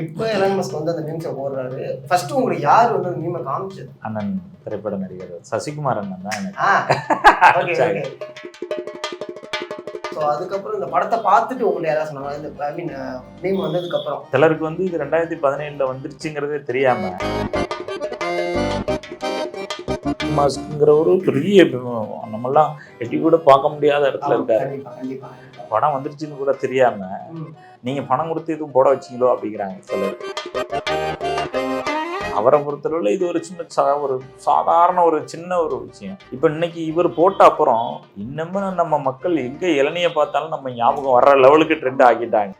இப்போ Elon Musk வந்து அந்த மீம்ஸை போடுறாரு. ஃபர்ஸ்ட் உங்களுக்கு யார் வந்து அந்த மீமை காமிச்சது? அண்ணன் திரைப்பட நடிகர் சசிகுமார் அண்ணன் தான் எனக்கு. Okay okay. ஸோ அதுக்கப்புறம் இந்த படத்தை பார்த்துட்டு உங்களுக்கு யாராவது சொன்னாங்க இந்த ஐ மீன் மீம் வந்ததுக்கப்புறம்? சிலருக்கு வந்து இது 2017 வந்துருச்சுங்கிறதே தெரியாம மாஸ்க்குங்கிற ஒரு பெரிய நம்மெல்லாம் எட்டி கூட பார்க்க முடியாத இடத்துல இருக்காரு. படம் வந்துருச்சுன்னு கூட தெரியாம நீங்க பணம் கொடுத்து எதுவும் போட வச்சீங்களோ அப்படிங்கிறாங்க சிலர். அவரை பொறுத்தளவுல இது ஒரு சின்ன ஒரு சாதாரண ஒரு சின்ன ஒரு விஷயம். இப்ப இன்னைக்கு இவர் போட்ட அப்புறம் இன்னமும் நம்ம மக்கள் எங்க இளநியை பார்த்தாலும் நம்ம ஞாபகம் வர்ற லெவலுக்கு ட்ரெண்ட் ஆக்கிட்டாங்க.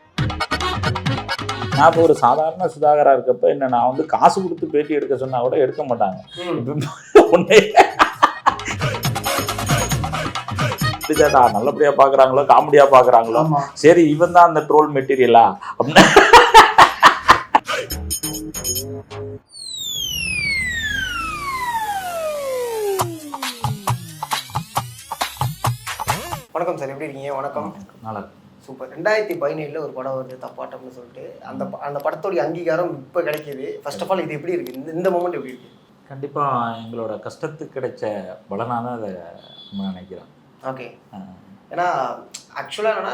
நான் இப்போ ஒரு சாதாரண சுதாகரா இருக்கப்ப என்ன நான் வந்து காசு கொடுத்து பேட்டி எடுக்க சொன்னா கூட எடுக்க மாட்டாங்க. நல்லபடியா பாக்குறாங்களோ காமெடியா பாக்குறாங்களோ, சரி இவன் தான் அந்த ட்ரோல் மெட்டீரியலா அப்படின்னா. வணக்கம் சார், எப்படி இருக்கீங்க? வணக்கம். நல்லா சூப்பர். 2017 ஒரு படம் வருது தப்பாட்டம்னு சொல்லிட்டு, அந்த படத்தோடைய அங்கீகாரம் இப்போ கிடைக்கிது. ஃபர்ஸ்ட் ஆஃப் ஆல் இது எப்படி இருக்கு? இந்த மொமெண்ட் எப்படி இருக்கு? கண்டிப்பா எங்களோட கஷ்டத்துக்கு கிடைச்ச பலனாக தான் அதை நம்ம நினைக்கிறோம். ஓகே. ஏன்னா ஆக்சுவலாக என்னன்னா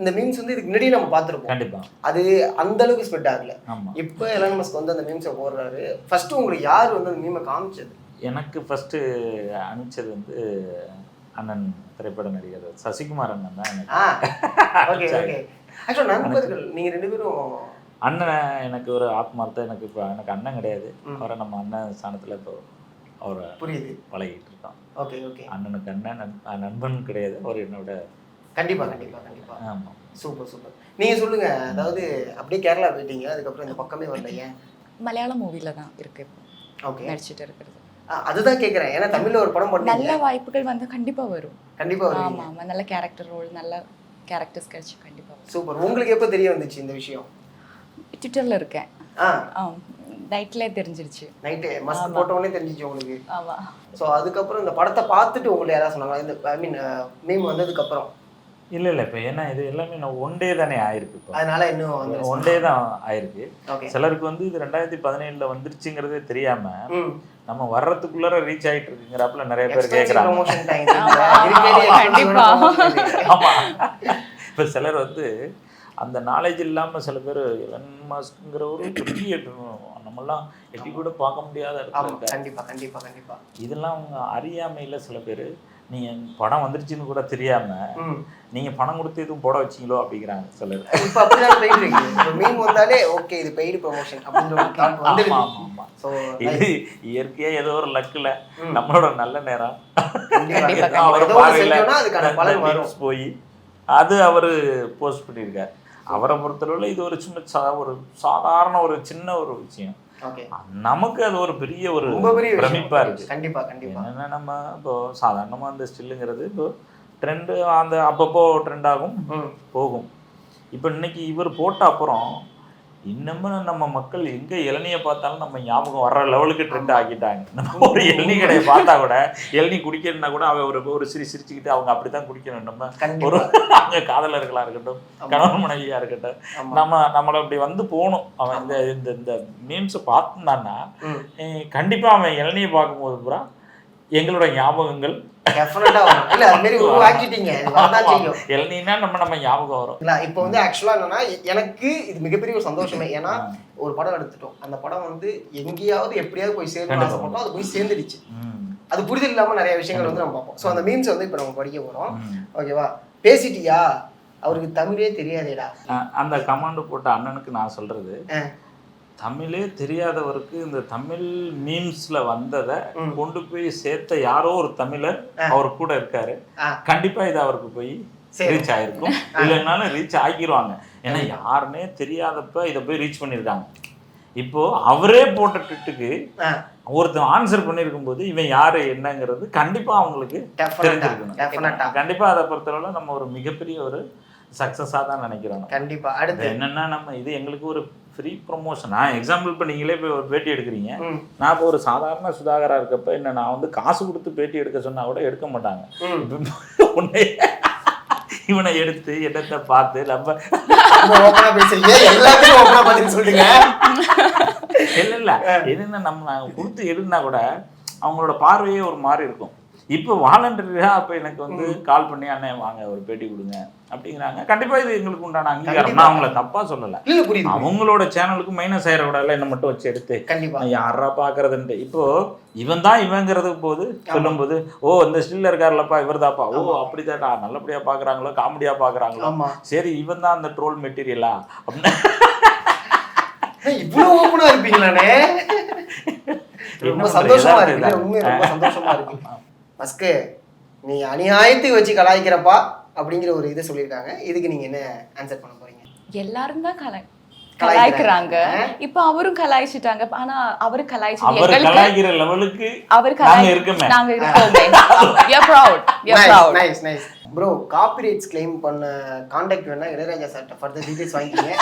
இந்த மீம்ஸ் வந்து இதுக்கு முன்னாடி நம்ம பார்த்துருப்போம். கண்டிப்பா அது அந்த அளவுக்கு ஸ்ப்ரெட் ஆகல. இப்போ எலான் மஸ்க் வந்து அந்த மீம்ஸை போடுறாரு. ஃபர்ஸ்ட் உங்களுக்கு யார் வந்து அந்த மீமை காமிச்சது? எனக்கு ஃபர்ஸ்ட் அனுப்பிச்சது வந்து அண்ணன் திரைப்பட நடிகர் சசிகுமார் அண்ணன் தான் எனக்கு. Okay okay. ஆக்சுவலாக நண்பர்கள் நீங்கள் ரெண்டு பேரும். அண்ணன் எனக்கு ஒரு ஆத்மார்த்தம். எனக்கு இப்போ எனக்கு அண்ணன் கிடையாது. அவரை நம்ம அண்ணன் ஸ்தானத்தில் இப்போ அவரை புரியுது பழகிட்டு இருக்கோம். Okay okay. அண்ணனுக்கு அண்ணன் நண்பன் கிடையாது, அவர் என்னோட. கண்டிப்பாக கண்டிப்பாக கண்டிப்பாக. ஆமாம். Super super. நீங்கள் சொல்லுங்கள். அதாவது அப்படியே கேரளா போயிட்டீங்க, அதுக்கப்புறம் இந்த பக்கமே வரலைங்க. மலையாளம் மூவியில் தான் இருக்கு ஓகே நடிச்சிட்டு இருக்கிறது. அதுதான் கேட்குறேன். ஏன்னா தமிழில் ஒரு படம் பண்ணி நல்ல வாய்ப்புகள் வந்து கண்டிப்பாக வரும். கண்டிப்பாக வரும். ஆமாம் ஆமாம், நல்ல கேரக்டர் ரோல், நல்ல கேரக்டர்ஸ் கிடைச்சி கண்டிப்பாக வரும். சூப்பர். உங்களுக்கு எப்போ தெரிய வந்துச்சு இந்த விஷயம்? ட்விட்டரில் இருக்கேன். நைட்லேயே தெரிஞ்சிருச்சு. நைட்டு மஸ்க் போட்டோன்னே தெரிஞ்சிச்சு உங்களுக்கு? ஆமாம். ஸோ அதுக்கப்புறம் இந்த படத்தை பார்த்துட்டு உங்களுக்கு யாராவது சொன்னாங்க இந்த ஐ மீன் மீம் வந்ததுக்கப்புறம்? இல்லை இல்லை, இப்போ ஏன்னா இது எல்லாமே நான் ஒன் டே தானே ஆயிருக்கு. இப்போ அதனால இன்னும் வந்து ஒன் டே தான் ஆயிருக்கு. ஓகே. சிலருக்கு வந்து இது 2017 வந்துருச்சுங்கிறதே தெரியாம நம்ம வர்றதுக்குள்ளார ரீச் ஆகிட்டு இருக்குங்கிறப்பல நிறைய பேர் கேட்குறாங்க. ஆமா. இப்போ சிலர் வந்து அந்த நாலேஜ் இல்லாமல் சில பேர் எலான் மஸ்க்ங்கிற ஒரு பெரிய நம்மெல்லாம் எட்டி கூட பார்க்க முடியாத இடத்துல இருக்காங்க. கண்டிப்பா கண்டிப்பா கண்டிப்பா. இதெல்லாம் அவங்க அறியாமையில் சில பேர் நீங்கள் படம் வந்துருச்சுன்னு கூட தெரியாம நீங்கள் பணம் கொடுத்து எதுவும் போட வச்சிங்களோ அப்படிங்கிறாங்க சிலர். இப்போ அப்படிதான் போயிட்டு இருக்கு. மீம் வந்தாலே ஓகே இது பெய்டு ப்ரமோஷன் அப்படின்ற ஒரு தாட் வந்து. ஆமாம். ஸோ இது இயற்கையாக ஏதோ ஒரு லக்கில் நம்மளோட நல்ல நேரம் போய் அது அவர் போஸ்ட் பண்ணியிருக்காரு. அவரை பொறுத்தளவில் இது ஒரு சின்ன ஒரு சாதாரண ஒரு சின்ன ஒரு விஷயம். நமக்கு அது ஒரு பெரிய ஒரு பிரமிப்பா இருக்கு. கண்டிப்பா கண்டிப்பா. என்னன்னா நம்ம இப்போ சாதாரணமா அந்த ஸ்டில்லுங்கிறது இப்போ ட்ரெண்டு அந்த அப்பப்போ ட்ரெண்ட் ஆகும் போகும். இப்போ இன்னைக்கு இவர் போட்ட அப்புறம் இன்னமும் நம்ம மக்கள் எங்க இளநியை பார்த்தாலும் நம்ம ஞாபகம் வர்ற லெவலுக்கு ட்ரெண்ட் ஆக்கிட்டாங்க. நம்ம ஒரு இளநீ கடையை பார்த்தா கூட இளநீ குடிக்கணும்னா கூட அவ ஒரு சிரிச்சுக்கிட்டு அவங்க அப்படித்தான் குடிக்கணும். நம்ம ஒரு அவங்க காதலர்களா இருக்கட்டும், கணவன் மனைவியா இருக்கட்டும், நம்மளை அப்படி வந்து போகணும். அவன் இந்த இந்த மீம்ஸை பார்த்துனான்னா கண்டிப்பா அவன் இளநியை பார்க்கும்போது பூரா எங்களோட ஞாபகங்கள் இளநீனா நம்ம ஞாபகம் வரும். இப்போ வந்து ஆக்சுவலா என்னன்னா எனக்கு இது மிகப்பெரிய ஒரு சந்தோஷமே. ஏன்னா ஒரு படம் எடுத்துட்டோம், அந்த படம் வந்து எங்கேயாவது எப்படியாவது போய் சேர்ந்து ஆசைப்பட்டோம், அது போய் சேர்ந்துடுச்சு. அது புரிதல் இல்லாம நிறைய விஷயங்கள் வந்து நம்ம பார்ப்போம். ஸோ அந்த மீம்ஸ் வந்து இப்போ நம்ம படிக்க போறோம். ஓகேவா? பேசிட்டியா, அவருக்கு தமிழே தெரியாதேடா. அந்த கமாண்ட் போட்ட அண்ணனுக்கு நான் சொல்றது, தமிழே தெரியாதவருக்கு இந்த தமிழ் மீம்ஸ்ல வந்ததை கொண்டு போய் சேர்த்த யாரோ ஒரு தமிழர் அவர் கூட இருக்காரு. கண்டிப்பா இது அவருக்கு போய் ரீச் ஆயிருக்கும், இல்லைன்னாலும் ரீச் ஆக்கிடுவாங்க. ஏன்னா யாருன்னே தெரியாதப்ப இதை போய் ரீச் பண்ணியிருக்காங்க. இப்போ அவரே போட்ட ட்விட்டுக்கு ஒருத்தன் ஆன்சர் பண்ணியிருக்கும் போது இவன் யாரு என்னங்கிறது கண்டிப்பா அவங்களுக்கு தெரிஞ்சிருக்கணும். கண்டிப்பா அதை பொறுத்தளவுல நம்ம ஒரு மிகப்பெரிய ஒரு சக்சஸா தான் நினைக்கிறோம். கண்டிப்பா. அடுத்து என்னன்னா நம்ம இது எங்களுக்கு ஒரு ஃப்ரீ ப்ரொமோஷன். எக்ஸாம்பிள் இப்போ நீங்களே போய் ஒரு பேட்டி எடுக்கிறீங்க, நான் இப்போ ஒரு சாதாரண சுதாகரா இருக்கப்ப என்ன நான் வந்து காசு கொடுத்து பேட்டி எடுக்க சொன்னா கூட எடுக்க மாட்டாங்க. இவனை எடுத்து என்னத்தை பார்த்து நம்ம ஓப்பனா பேசுறீங்க, எல்லாத்துக்கும் ஓப்பனா பதில் சொல்லுங்க. இல்ல என்னன்னா நம்ம கொடுத்து எடுனா கூட அவங்களோட பார்வையே ஒரு மாதிரி இருக்கும். இப்போ வாலண்டரியா அப்போ எனக்கு வந்து கால் பண்ணி அண்ணன் வாங்க ஒரு பேட்டி கொடுங்க அப்படிங்கிறாங்க. கண்டிப்பா இது எங்களுக்கு உண்டான அங்கீகாரம். நான் அவங்கள தப்பா சொல்லல, அவங்களோட சேனலுக்கு மைனஸ் ஆயிடக்கூடாதுல என்ன மட்டும் வச்சு எடுத்து யாரா பாக்குறதுன்ட்டு. இப்போ இவன் தான் இவங்கிறது போது சொல்லும்போது ஓ இந்த ஸ்டில்ல இருக்காருலப்பா இவர் தாப்பா, ஓ அப்படிதான்டா நல்லபடியா பாக்குறாங்களோ காமெடியா பாக்குறாங்களோ, சரி இவன் தான் அந்த ட்ரோல் மெட்டீரியலா அப்படின்னு இவ்வளவு ஓப்பனா இருப்பீங்களானே. ரொம்ப சந்தோஷமா இருக்கு, உண்மையா ரொம்ப சந்தோஷமா இருக்கு. மஸ்கு நீ அநியாயத்துக்கு வச்சு கலாய்க்கிறப்பா அப்படிங்கிற ஒரு இதை சொல்லியிருக்காங்க. இதுக்கு நீங்க என்ன ஆன்சர் பண்ண போறீங்க? எல்லாரும் தான் கலாய்க்கிறாங்க, இப்ப அவரும் கலாய்ச்சிட்டாங்க. ஆனா அவரு கலாய்க்கிற லெவலுக்கு நாங்க இருக்கோமே. we are proud, we are proud. nice nice bro. Copyrights claim பண்ண கான்டாக்ட் வேணா இளையராஜா சார்ட்ட ஃபர்தர் டீடைல்ஸ் வாங்கிக்கங்க.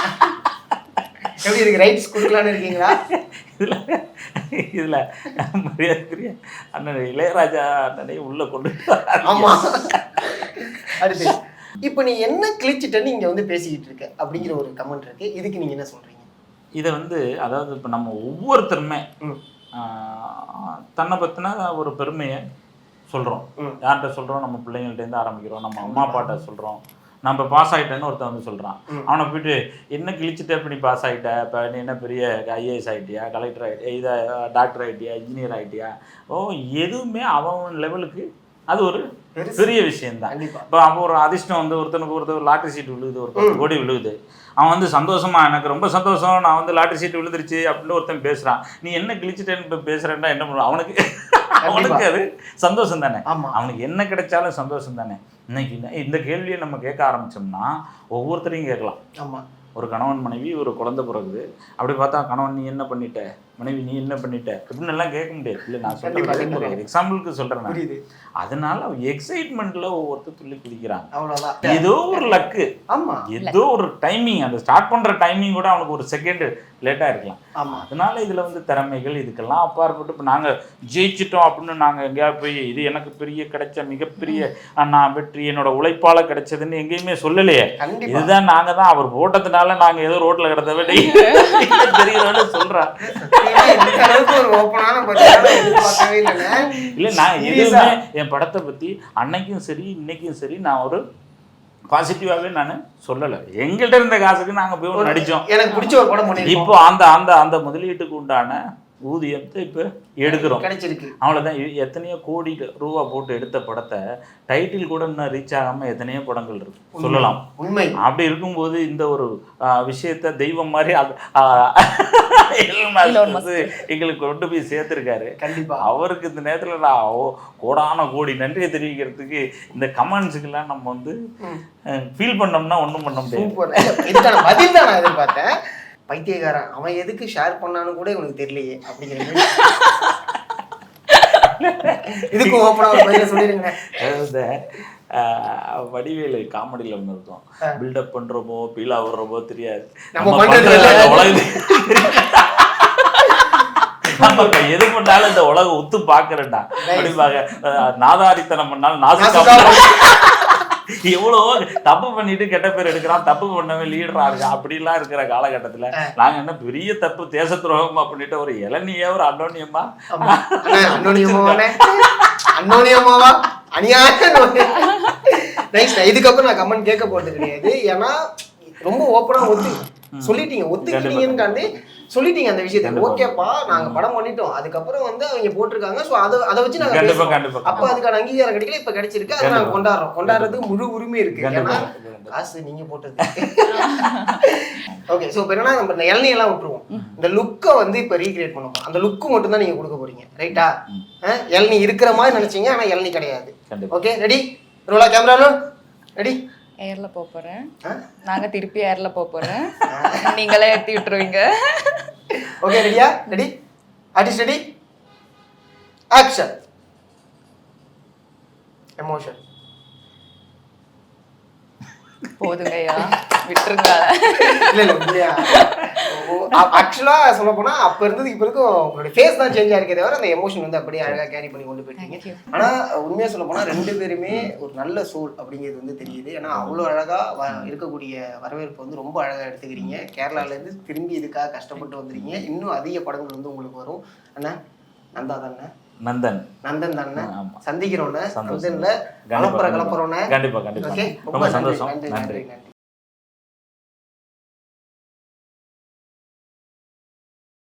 எப்படி இதுக்கு ரைட்ஸ் கொடுக்கலான்னு இருக்கீங்களா? இதுல மரியாதைக்குரிய அண்ணன் இளையராஜா அண்ணனை உள்ள கொண்டு. ஆமா. அடுத்து இப்போ நீ என்ன கிழிச்சிட்டன்னு இங்க வந்து பேசிக்கிட்டு இருக்க அப்படிங்கிற ஒரு கமெண்ட் இருக்கு. இதுக்கு நீங்க என்ன சொல்றீங்க? இதை வந்து அதாவது இப்போ நம்ம ஒவ்வொருத்தருமே தன்னை பற்றின ஒரு பெருமையை சொல்கிறோம். யார்கிட்ட சொல்கிறோம்? நம்ம பிள்ளைங்கள்ட்டேருந்து ஆரம்பிக்கிறோம், நம்ம அம்மா அப்பாட்ட சொல்கிறோம். நம்ம பாஸ் ஆகிட்டேன்னு ஒருத்தன் வந்து சொல்கிறான். அவனை போய்ட்டு என்ன கிழிச்சிட்ட இப்போ நீ பாஸ் ஆகிட்ட, இப்போ நீ என்ன பெரிய ஐஏஎஸ் ஆகிட்டியா, கலெக்டர் ஆகிட்டியா, இதை டாக்டர் ஆகிட்டியா, இன்ஜினியர் ஆகிட்டியா, எதுவுமே அவன் லெவலுக்கு அது ஒரு பெரிய விஷயம்தான். இப்போ அப்போ ஒரு அதிர்ஷ்டம் வந்து ஒருத்தனுக்கு லாட்டரி சீட்டு விழுகுது, ஒரு 10 கோடி விழுகுது. அவன் வந்து சந்தோஷமா எனக்கு ரொம்ப சந்தோஷம் நான் வந்து லாட்டரி சீட்டு விழுந்துருச்சு அப்படின்னு ஒருத்தன் பேசுகிறான். நீ என்ன கிழிச்சிட்டேன்னு இப்போ பேசுகிறேன்னா என்ன பண்ணுவான்? அவனுக்கு அது சந்தோஷம் தானே. அவனுக்கு என்ன கிடைச்சாலும் சந்தோஷம் தானே. இன்னைக்கு இந்த கேள்வியை நம்ம கேட்க ஆரம்பிச்சோம்னா ஒவ்வொருத்தரையும் கேட்கலாம். ஆமாம், ஒரு கணவன் மனைவி ஒரு குழந்தை பிறகுது, அப்படி பார்த்தா கணவன் நீ என்ன பண்ணிட்ட, மனைவி நீ என்ன பண்ணிட்ட அப்படின்னு எல்லாம் கேட்க முடியாது. இல்லை நான் சொல்றேன், ஒரு எக்ஸாம்பிளுக்கு சொல்றேன். அதனால எக்ஸைட்மெண்ட்ல ஒவ்வொருத்தர் துள்ளி குதிக்கிறாங்க. அவ்வளவுதான், ஏதோ ஒரு லக்கு, ஏதோ ஒரு டைமிங், அந்த ஸ்டார்ட் பண்ற டைமிங் கூட அவனுக்கு ஒரு செகண்ட் லேட்டா இருக்கலாம். அதனால இதுல வந்து திறமைகள் இதுக்கெல்லாம் அப்பாற்பட்டு இப்போ நாங்க ஜெயிச்சிட்டோம் அப்படின்னு நாங்க எங்கேயாவது போய் இது எனக்கு பெரிய கிடைச்ச மிகப்பெரிய நான் வெற்றி என்னோட உழைப்பால கிடைச்சதுன்னு எங்கேயுமே சொல்லலையே. இதுதான் நாங்க தான் அவர் போட்டதுனால நாங்க ஏதோ ரோட்ல கிடந்த விட தெரியல சொல்றேன். இல்ல நான் எதுவுமே என் படத்தை பத்தி அன்னைக்கும் சரி இன்னைக்கும் சரி நான் ஒரு பாசிட்டிவாவே நான் சொல்லலை. எங்கள்கிட்ட இருந்த காசுக்கு நாங்க போய் நடிச்சோம், எனக்கு பிடிச்ச ஒரு படம். இப்போ அந்த அந்த அந்த முதலீட்டுக்கு உண்டான ஊதியத்தை இப்போ எடுக்கிறோம், கிடைச்சிருக்கு. அவ்வளோதான். எத்தனையோ கோடி ரூபா போட்டு எடுத்த படத்தை டைட்டில் கூட இன்னும் ரீச் ஆகாம எத்தனையோ படங்கள் இருக்கு சொல்லலாம். உண்மை. அப்படி இருக்கும்போது இந்த ஒரு விஷயத்த தெய்வம் மாதிரி எங்களுக்கு கொண்டு போய் சேர்த்திருக்காரு. கண்டிப்பா அவருக்கு இந்த நேரத்துல நான் கோடான கோடி நன்றியை தெரிவிக்கிறதுக்கு இந்த கமெண்ட்ஸுக்கெல்லாம் நம்ம வந்து ஃபீல் பண்ணோம்னா ஒன்றும் பண்ண முடியாது. இதுக்கான பதில் தான் நான் எதிர்பார்த்தேன். பைத்தியக்காரன் அவன் எதுக்கு ஷேர் பண்ணான்னு கூட இவனுக்கு தெரியலையே அப்படிங்கிற இதுக்கு ஓப்பனா ஒரு பதில சொல்லிருங்க. வடிவேலு காமெடியில ஒன்று இருக்கும், பில்டப் பண்றோமோ பீலா விடுறோமோ தெரியாது, நம்ம எது பண்ணாலும் இந்த உலகம் ஒத்து பாக்குறேன்டா அப்படிப்பாங்க. நாதாரித்தனம் பண்ணாலும் நாசிக்கா எவ்வளோ தப்பு பண்ணிட்டு கெட்ட பேர் எடுக்கிறான், தப்பு பண்ணவே லீடரா இருக்கா அப்படிலாம் இருக்கிற காலகட்டத்துல நாங்க என்ன பெரிய தப்பு தேச துரோகம் அப்படின்ட்டு ஒரு இளநியா ஒரு அன்னோனியமா இதுக்கப்புறம் நான் கமெண்ட் கேட்க போறது கிடையாது. ஏன்னா ரொம்ப ஓப்பனா சொல்லிட்டீங்க, ஒத்துக்கிட்டீங்கன்னு சொல்லிட்டீங்க அந்த விஷயத்தை. ஓகேப்பா நாங்க படம் பண்ணிட்டோம், அதுக்கப்புறம் வந்து அவங்க போட்டிருக்காங்க, சோ அதை வச்சு நாங்க அப்ப அதுக்கான அங்கீகாரம் கிடைக்கல, இப்ப கிடைச்சிருக்கு, அதை நாங்க கொண்டாடுறதுக்கு முழு உரிமை இருக்கு. ஏன்னா காசு நீங்க போட்டது. ஓகே, சோ இப்ப என்னன்னா நம்ம இந்த இளநீ எல்லாம் விட்டுருவோம், இந்த லுக்கை வந்து இப்ப ரீக்ரியேட் பண்ணுவோம். அந்த லுக்கு மட்டும் தான் நீங்க கொடுக்க போறீங்க, ரைட்டா? இளநீ இருக்கிற மாதிரி நினைச்சீங்க, ஆனா இளநீ கிடையாது. Okay, ready? ரோலா கேமரா ரெடி? ஏர்ல போறேன், நாங்க திருப்பி ஏர்ல போறேன், நீங்களே ஏத்தி விட்டுருவீங்க. ஓகே, ரெடியா? Ready? Artist ready? Action. Emotion. போதுங்கய்யா விட்டுருங்க. இல்ல ஆக்சுவலா சொல்ல போனா அப்ப இருந்தது இப்ப இருக்கும் உங்களுடைய ஃபேஸ் தான் சேஞ்ச் ஆயிருக்கே தவிர அந்த எமோஷன் வந்து அப்படியே அழகா கேரி பண்ணி கொண்டு போயிட்டீங்க. ஆனா உண்மையா சொல்ல போனா 2 பேருமே ஒரு நல்ல சோல் அப்படிங்கிறது வந்து தெரியுது. ஏன்னா அவ்வளவு அழகா இருக்கக்கூடிய வரவேற்பு வந்து ரொம்ப அழகா எடுத்துக்கிறீங்க. கேரளால இருந்து திரும்பி இதுக்காக கஷ்டப்பட்டு வந்துருக்கீங்க. இன்னும் அதிக படங்கள் வந்து உங்களுக்கு வரும். அண்ணா நந்தா தானே நந்தன் தானே சந்திக்கிறோன்னு நந்தன்ல கலப்புறோன்னு. கண்டிப்பா ஓகே, ரொம்ப சந்தோஷம். நன்றி. நன்றி.